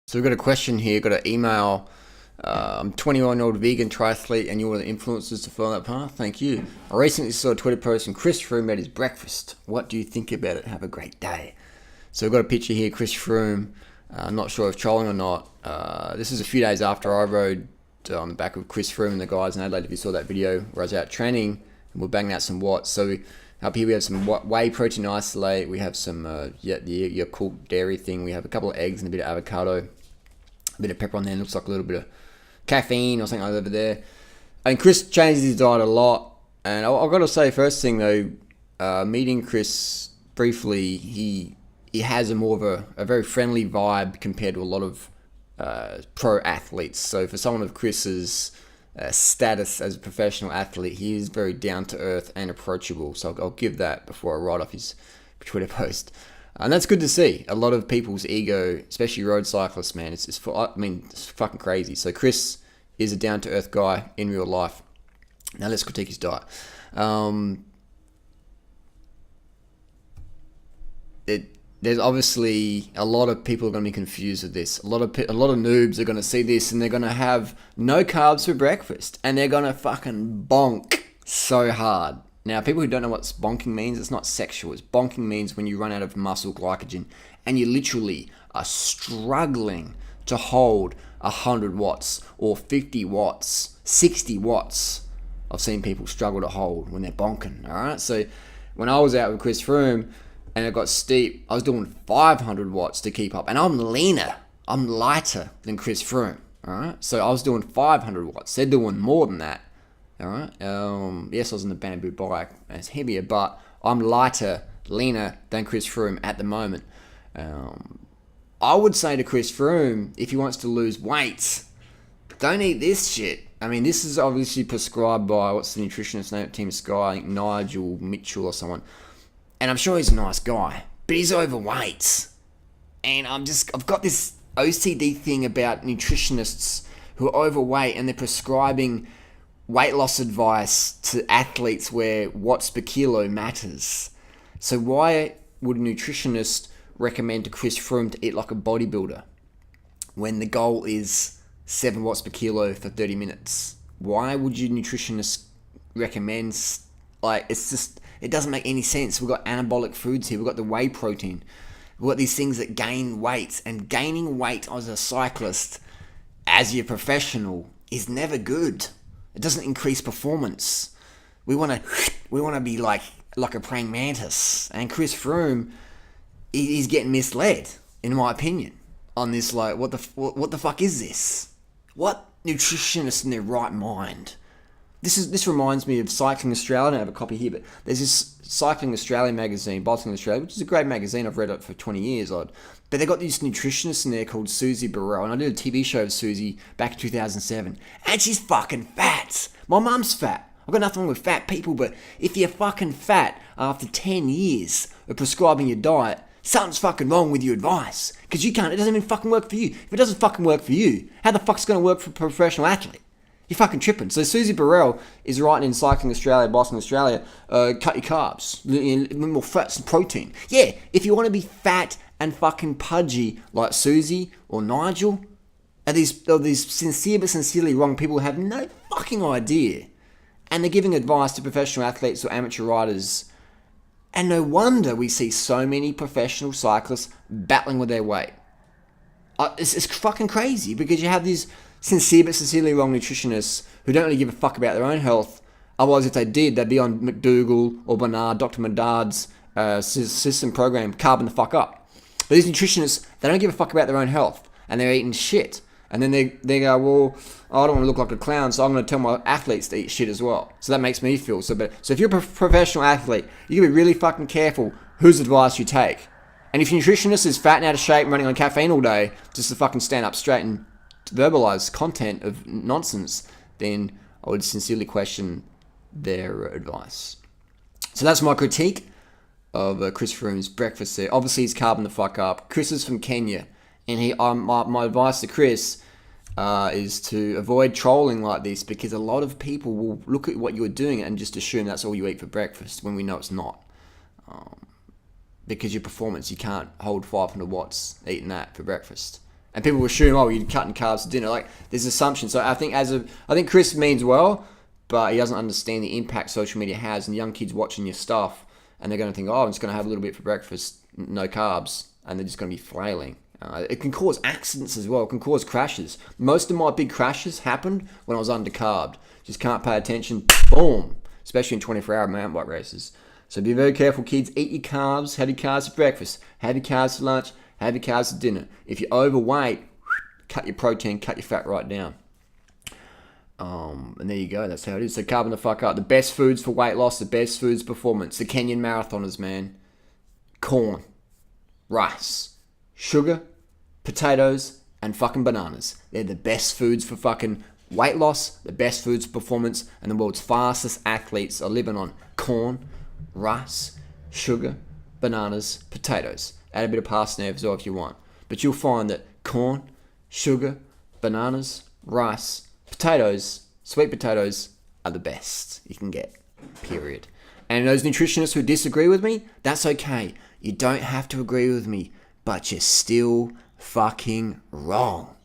So we've got a question here, got an email. I'm 21-year-old vegan triathlete and you're one of the influencers to follow that path. Thank you. I recently saw a Twitter post from Chris Froome at his breakfast. What do you think about it? Have a great day. So we've got a picture here, Chris Froome. I'm not sure if trolling or not. This is a few days after I rode on the back of Chris Froome and the guys in Adelaide. If you saw that video where I was out training and we're banging out some watts. So up here we have some whey protein isolate. We have some your cooked dairy thing. We have a couple of eggs and a bit of avocado. A bit of pepper on there. Looks like a little bit of caffeine or something like that over there. And Chris changes his diet a lot. And I've got to say, first thing though, meeting Chris briefly, he has a more of a very friendly vibe compared to a lot of pro athletes. So for someone of Chris's status as a professional athlete, he is very down to earth and approachable. So I'll give that before I write off his Twitter post. And that's good to see. A lot of people's ego, especially road cyclists, man, it's fucking crazy. So Chris is a down-to-earth guy in real life. Now let's critique his diet. There's obviously a lot of people are going to be confused with this. A lot of noobs are going to see this and they're going to have no carbs for breakfast and they're going to fucking bonk so hard. Now, people who don't know what bonking means, it's not sexual. Bonking means when you run out of muscle glycogen and you literally are struggling to hold 100 watts or 50 watts, 60 watts. I've seen people struggle to hold when they're bonking, all right? So when I was out with Chris Froome and it got steep, I was doing 500 watts to keep up. And I'm lighter than Chris Froome, all right? So I was doing 500 watts. They're doing more than that. All right. Yes, I was on the bamboo bike and it's heavier, but I'm lighter, leaner than Chris Froome at the moment. I would say to Chris Froome, if he wants to lose weight, don't eat this shit. I mean, this is obviously prescribed by, what's the nutritionist name at Team Sky? I think Nigel Mitchell or someone. And I'm sure he's a nice guy, but he's overweight. And I've got this OCD thing about nutritionists who are overweight and they're prescribing weight loss advice to athletes where watts per kilo matters. So why would a nutritionist recommend to Chris Froome to eat like a bodybuilder when the goal is 7 watts per kilo for 30 minutes? Why would your nutritionist recommend, it doesn't make any sense. We've got anabolic foods here. We've got the whey protein. We've got these things that gain weight, and gaining weight as a cyclist, as your professional, is never good. It doesn't increase performance. We want to be like a praying mantis. And Chris Froome, he's getting misled, in my opinion, on this. Like, what the fuck is this? What nutritionist in their right mind? This reminds me of Cycling Australia. I don't have a copy here, but there's this Cycling Australia magazine, Bicycling Australia, which is a great magazine. I've read it for 20 years, but they got this nutritionist in there called Susie Burrell, and I did a TV show of Susie back in 2007, and she's fucking fat. My mum's fat. I've got nothing wrong with fat people, but if you're fucking fat after 10 years of prescribing your diet, something's fucking wrong with your advice. Because it doesn't even fucking work for you. If it doesn't fucking work for you, how the fuck's it going to work for a professional athlete? You're fucking tripping. So Susie Burrell is writing in Cycling Australia, Bicycling Australia, cut your carbs, more fats and protein. Yeah, if you want to be fat and fucking pudgy like Susie or Nigel, are these sincere but sincerely wrong people who have no fucking idea. And they're giving advice to professional athletes or amateur riders. And no wonder we see so many professional cyclists battling with their weight. It's fucking crazy because you have these sincere but sincerely wrong nutritionists who don't really give a fuck about their own health. Otherwise, if they did, they'd be on McDougall or Bernard, Dr. Medard's system program, Carb the fuck up. But these nutritionists, they don't give a fuck about their own health, and they're eating shit. And then they go, well, I don't want to look like a clown, so I'm going to tell my athletes to eat shit as well. So that makes me feel so bad. So if you're a professional athlete, you got to be really fucking careful whose advice you take. And if your nutritionist is fat and out of shape and running on caffeine all day, just to fucking stand up straight and verbalize content of nonsense, then I would sincerely question their advice. So that's my critique of Chris Froome's breakfast there. Obviously, he's carbon the fuck up. Chris is from Kenya, and my advice to Chris is to avoid trolling like this, because a lot of people will look at what you're doing and just assume that's all you eat for breakfast when we know it's not. Because your performance, you can't hold 500 watts eating that for breakfast. And people assume, oh, you're cutting carbs for dinner. Like, there's assumptions. So I think Chris means well, but he doesn't understand the impact social media has, and young kids watching your stuff, and they're going to think, oh, I'm just going to have a little bit for breakfast, no carbs, and they're just going to be flailing. It can cause accidents as well. It can cause crashes. Most of my big crashes happened when I was undercarbed. Just can't pay attention. Boom. Especially in 24-hour mountain bike races. So be very careful, kids. Eat your carbs. Have your carbs for breakfast. Have your carbs for lunch. Have your carbs for dinner. If you're overweight, cut your protein, cut your fat right down. And there you go. That's how it is. So carbon the fuck up. The best foods for weight loss. The best foods for performance. The Kenyan marathoners, man. Corn. Rice. Sugar, potatoes, and fucking bananas. They're the best foods for fucking weight loss, the best foods for performance, and the world's fastest athletes are living on corn, rice, sugar, bananas, potatoes. Add a bit of parsnip as well if you want. But you'll find that corn, sugar, bananas, rice, potatoes, sweet potatoes are the best you can get. Period. And those nutritionists who disagree with me, that's okay. You don't have to agree with me. But you're still fucking wrong.